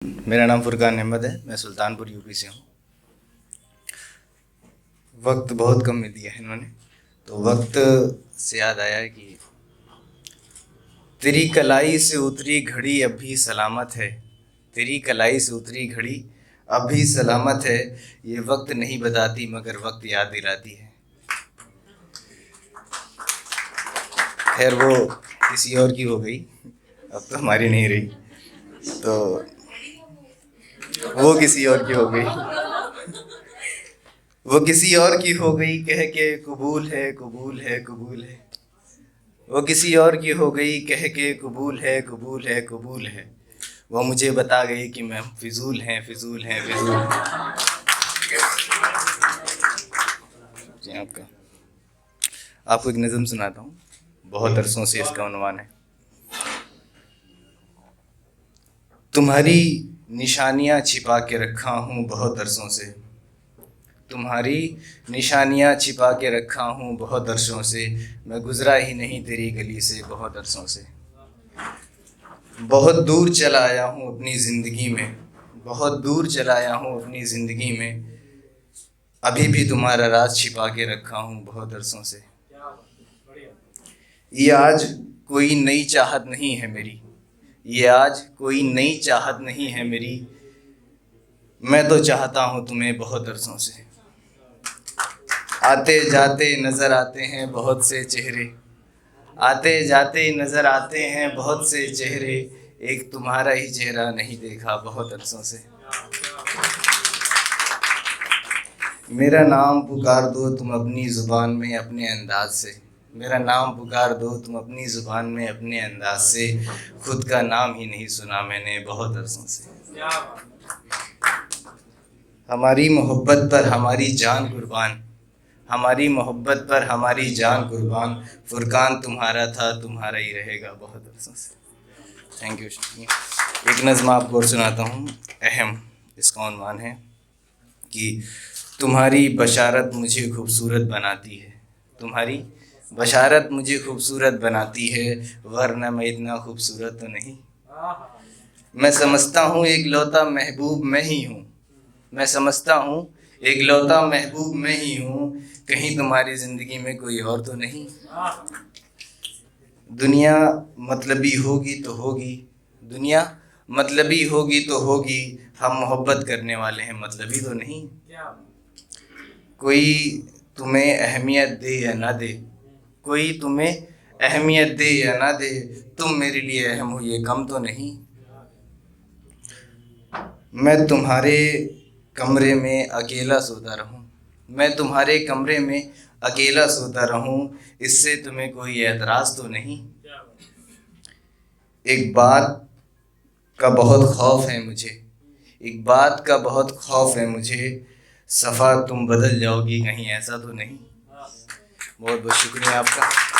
मेरा नाम फुरकान अहमद है। मैं सुल्तानपुर यूपी से हूँ। वक्त बहुत कम में दिया है इन्होंने, तो वक्त से याद आया कि तेरी कलाई से उतरी घड़ी अब भी सलामत है। तेरी कलाई से उतरी घड़ी अब भी सलामत है। ये वक्त नहीं बताती मगर वक्त याद दिलाती है। खैर वो किसी और की हो गई, अब तो हमारी नहीं रही, तो वो किसी और की हो गई। वो किसी और की हो गई कह के कबूल है, कबूल है, कबूल है। वो किसी और की हो गई कह के कबूल है, कबूल है, कबूल है। वो मुझे बता गई कि मैं फिजूल हैं, फिजूल हैं, फिजूल हैं। जी आपको एक नज़म सुनाता हूँ, बहुत अरसों से इसका उन्वान है। तुम्हारी निशानियाँ छिपा के रखा हूँ बहुत अरसों से। तुम्हारी निशानियाँ छिपा के रखा हूँ बहुत अरसों से। मैं गुज़रा ही नहीं तेरी गली से बहुत अरसों से। बहुत दूर चला आया हूँ अपनी ज़िंदगी में, बहुत दूर चला आया हूँ अपनी ज़िंदगी में। अभी भी तुम्हारा राज छिपा के रखा हूँ बहुत अरसों से। ये आज कोई नई चाहत नहीं है मेरी, ये आज कोई नई चाहत नहीं है मेरी। मैं तो चाहता हूँ तुम्हें बहुत अरसों से। आते जाते नज़र आते हैं बहुत से चेहरे, आते जाते नज़र आते हैं बहुत से चेहरे। एक तुम्हारा ही चेहरा नहीं देखा बहुत अरसों से। मेरा नाम पुकार दो तुम अपनी ज़ुबान में अपने अंदाज से। मेरा नाम पुकार दो तुम अपनी ज़ुबान में अपने अंदाज से। खुद का नाम ही नहीं सुना मैंने बहुत अरसों से। हमारी मोहब्बत पर हमारी जान कुर्बान, हमारी मोहब्बत पर हमारी जान कुर्बान। फुरकान तुम्हारा था तुम्हारा ही रहेगा बहुत अरसों से। Thank you. एक नज़्म आपको और सुनाता हूँ, अहम। इसका उन्वान है कि तुम्हारी बशारत मुझे खूबसूरत बनाती है। तुम्हारी बशारत मुझे खूबसूरत बनाती है, वरना मैं इतना खूबसूरत तो नहीं। मैं समझता हूँ एक लौता महबूब मैं ही हूँ। मैं समझता हूँ एक लौता महबूब मैं ही हूँ। कहीं तुम्हारी ज़िंदगी में कोई और तो नहीं। दुनिया मतलबी होगी तो होगी, दुनिया मतलबी होगी तो होगी। हम मोहब्बत करने वाले हैं मतलबी तो नहीं। कोई तुम्हें अहमियत दे या ना दे, कोई तुम्हें अहमियत दे या ना दे, तुम मेरे लिए अहम हो ये कम तो नहीं। मैं तुम्हारे कमरे में अकेला सोता रहूं, मैं तुम्हारे कमरे में अकेला सोता रहूं, इससे तुम्हें कोई एतराज़ तो नहीं। एक बात का बहुत खौफ है मुझे, एक बात का बहुत खौफ है मुझे। सफ़ा तुम बदल जाओगी कहीं ऐसा तो नहीं। बहुत बहुत शुक्रिया आपका।